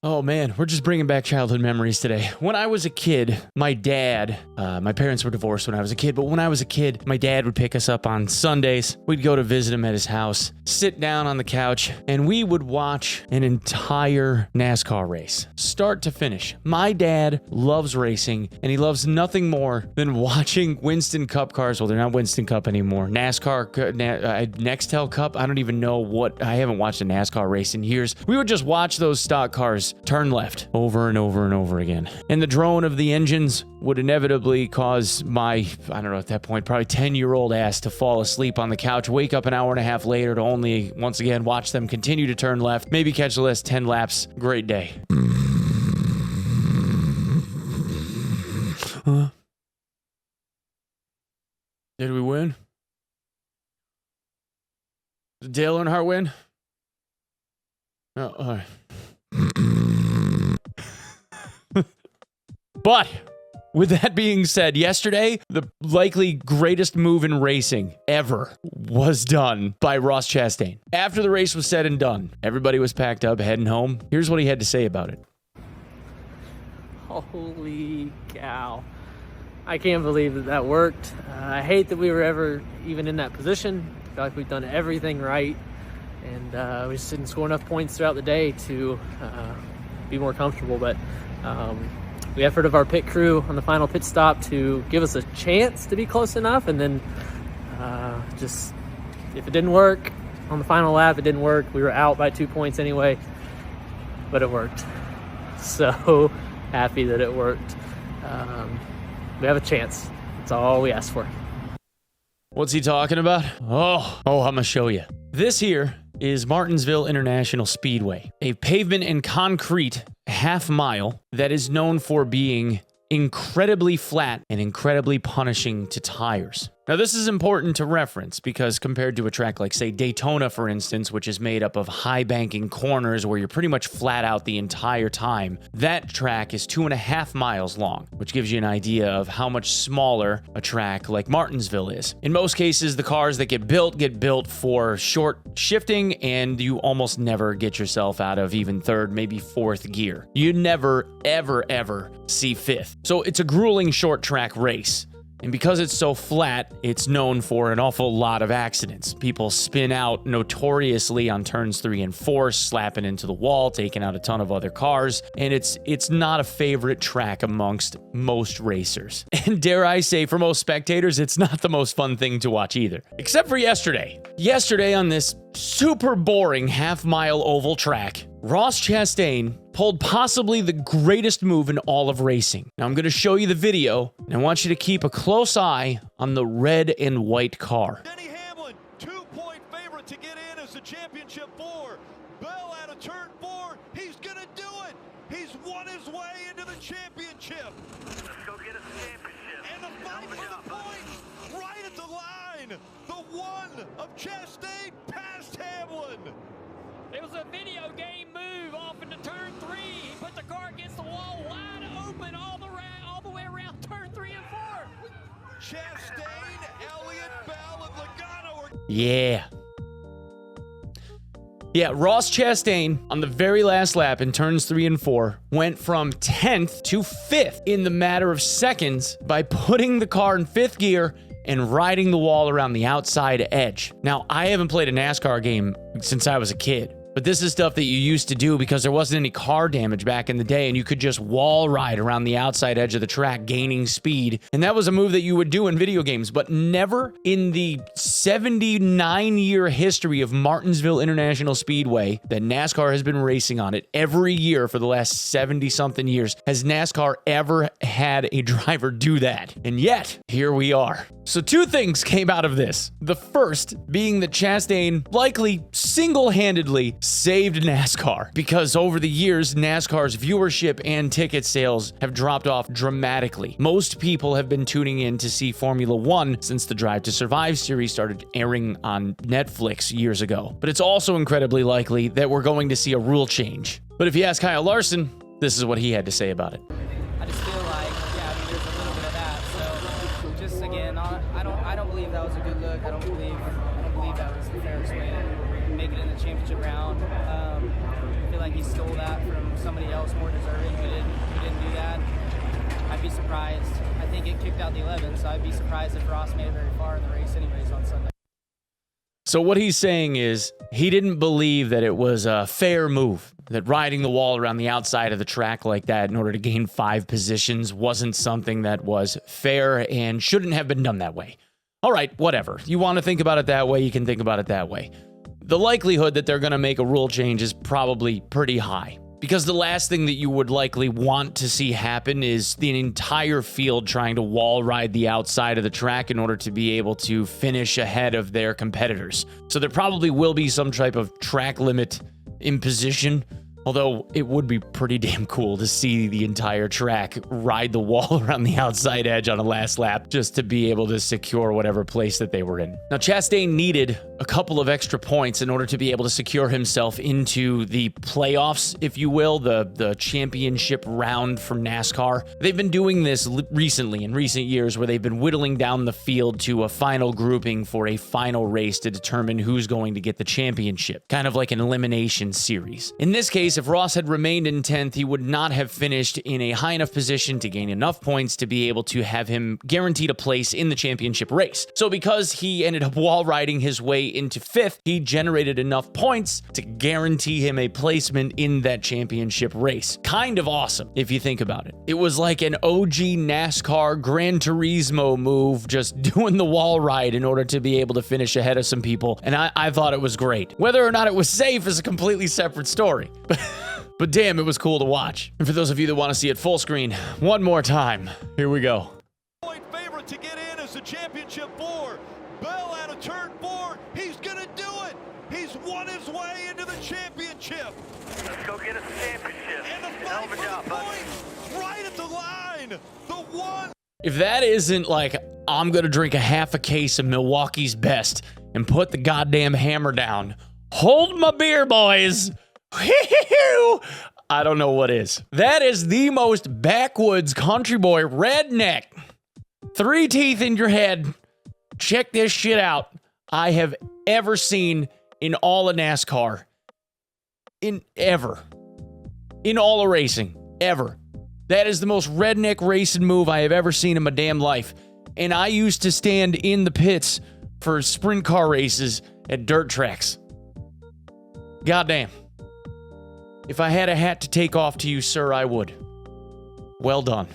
Oh man, we're just bringing back childhood memories today. When I was a kid, my dad, my parents were divorced when I was a kid, but when I was a kid, my dad would pick us up on Sundays. We'd go to visit him at his house, sit down on the couch, and we would watch an entire NASCAR race, start to finish. My dad loves racing, and he loves nothing more than watching Winston Cup cars. Well, they're not Winston Cup anymore. NASCAR, Nextel Cup. I don't even know what. I haven't watched a NASCAR race in years. We would just watch those stock cars turn left over and over and over again. And the drone of the engines would inevitably cause my, I don't know, at that point, probably 10-year-old ass to fall asleep on the couch, wake up an hour and a half later to only, once again, watch them continue to turn left, maybe catch the last 10 laps. Great day. Did we win? Did Dale Earnhardt win? Oh, all right. But with that being said, yesterday, the likely greatest move in racing ever was done by Ross Chastain. After the race was said and done, everybody was packed up, heading home. Here's what he had to say about it. Holy cow. I can't believe that worked. I hate that we were ever even in that position. I feel like we've done everything right. And we just didn't score enough points throughout the day to be more comfortable. But the effort of our pit crew on the final pit stop to give us a chance to be close enough. And then just, if it didn't work on the final lap, it didn't work. We were out by 2 points anyway, but it worked. So happy that it worked. We have a chance. That's all we asked for. What's he talking about? Oh, I'm gonna show you. This here is Martinsville International Speedway, a pavement and concrete half mile that is known for being incredibly flat and incredibly punishing to tires. Now, this is important to reference because compared to a track like, say, Daytona, for instance, which is made up of high banking corners where you're pretty much flat out the entire time, that track is 2.5 miles long, which gives you an idea of how much smaller a track like Martinsville is. In most cases, the cars that get built for short shifting, and you almost never get yourself out of even third, maybe fourth gear. You never, ever, ever see fifth. So it's a grueling short track race. And because it's so flat, it's known for an awful lot of accidents. People spin out notoriously on turns 3 and 4, slapping into the wall, taking out a ton of other cars. And it's not a favorite track amongst most racers. And dare I say, for most spectators, it's not the most fun thing to watch either. Except for yesterday. Yesterday on this super boring half-mile oval track, Ross Chastain pulled possibly the greatest move in all of racing. Now, I'm going to show you the video, and I want you to keep a close eye on the red and white car. Denny Hamlin, 2-point favorite to get in as the championship 4. Bell out of turn 4. He's going to do it. He's won his way into the championship. Let's go get us a championship. And the fight for the points right at the line. The one of Chastain past Hamlin. It was a video game move off into turn 3. He put the car against the wall wide open all the way around turn 3 and 4. Chastain, Elliott, Bell, and Logano are... Yeah, Ross Chastain on the very last lap in turns 3 and 4 went from 10th to 5th in the matter of seconds by putting the car in 5th gear and riding the wall around the outside edge. Now, I haven't played a NASCAR game since I was a kid, but this is stuff that you used to do because there wasn't any car damage back in the day, and you could just wall ride around the outside edge of the track, gaining speed. And that was a move that you would do in video games, but never in the 79-year history of Martinsville International Speedway that NASCAR has been racing on it every year for the last 70-something years has NASCAR ever had a driver do that. And yet, here we are. So 2 things came out of this. The first being that Chastain likely single-handedly saved NASCAR because over the years, NASCAR's viewership and ticket sales have dropped off dramatically. Most people have been tuning in to see Formula One since the Drive to Survive series started airing on Netflix years ago. But it's also incredibly likely that we're going to see a rule change. But if you ask Kyle Larson, this is what he had to say about it. I just feel like, there's a little bit of that. So just again, I don't believe that was a good look. I don't believe that was the fairest way to make it in the championship round. I feel like he stole that from somebody else more deserving. We didn't do that. I'd be surprised. I think it kicked out the 11, so I'd be surprised if Ross made it very far in the race anyways on Sunday. So what he's saying is he didn't believe that it was a fair move, that riding the wall around the outside of the track like that in order to gain 5 positions wasn't something that was fair and shouldn't have been done that way. All right, whatever. You want to think about it that way, you can think about it that way. The likelihood that they're going to make a rule change is probably pretty high, because the last thing that you would likely want to see happen is the entire field trying to wall ride the outside of the track in order to be able to finish ahead of their competitors. So there probably will be some type of track limit imposition, although it would be pretty damn cool to see the entire track ride the wall around the outside edge on a last lap just to be able to secure whatever place that they were in. Now, Chastain needed a couple of extra points in order to be able to secure himself into the playoffs, if you will, the championship round from NASCAR. They've been doing this recently, in recent years, where they've been whittling down the field to a final grouping for a final race to determine who's going to get the championship, kind of like an elimination series. In this case, if Ross had remained in 10th, he would not have finished in a high enough position to gain enough points to be able to have him guaranteed a place in the championship race. So because he ended up wall riding his way into 5th, he generated enough points to guarantee him a placement in that championship race. Kind of awesome, if you think about it. It was like an OG NASCAR Gran Turismo move, just doing the wall ride in order to be able to finish ahead of some people, and I thought it was great. Whether or not it was safe is a completely separate story. But damn, it was cool to watch. And for those of you that want to see it full screen, one more time, here we go. Point favorite to get in as the championship 4. Bell out of turn 4. He's going to do it. He's won his way into the championship. Let's go get us a championship. And the Hell fight of a for job, the bud. point right at the line. The one. If that isn't like, I'm going to drink a half a case of Milwaukee's Best and put the goddamn hammer down. Hold my beer, boys. I don't know what is. That is the most backwoods country boy redneck. 3 teeth in your head. Check this shit out. I have ever seen in all of NASCAR. In all of racing. Ever. That is the most redneck racing move I have ever seen in my damn life. And I used to stand in the pits for sprint car races at dirt tracks. Goddamn. If I had a hat to take off to you, sir, I would. Well done.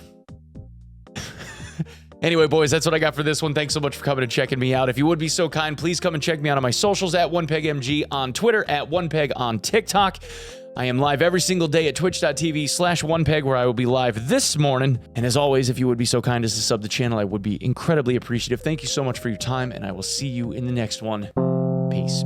Anyway, boys, that's what I got for this one. Thanks so much for coming and checking me out. If you would be so kind, please come and check me out on my socials at OnePegMG on Twitter, at OnePeg on TikTok. I am live every single day at twitch.tv/OnePeg, where I will be live this morning. And as always, if you would be so kind as to sub the channel, I would be incredibly appreciative. Thank you so much for your time, and I will see you in the next one. Peace.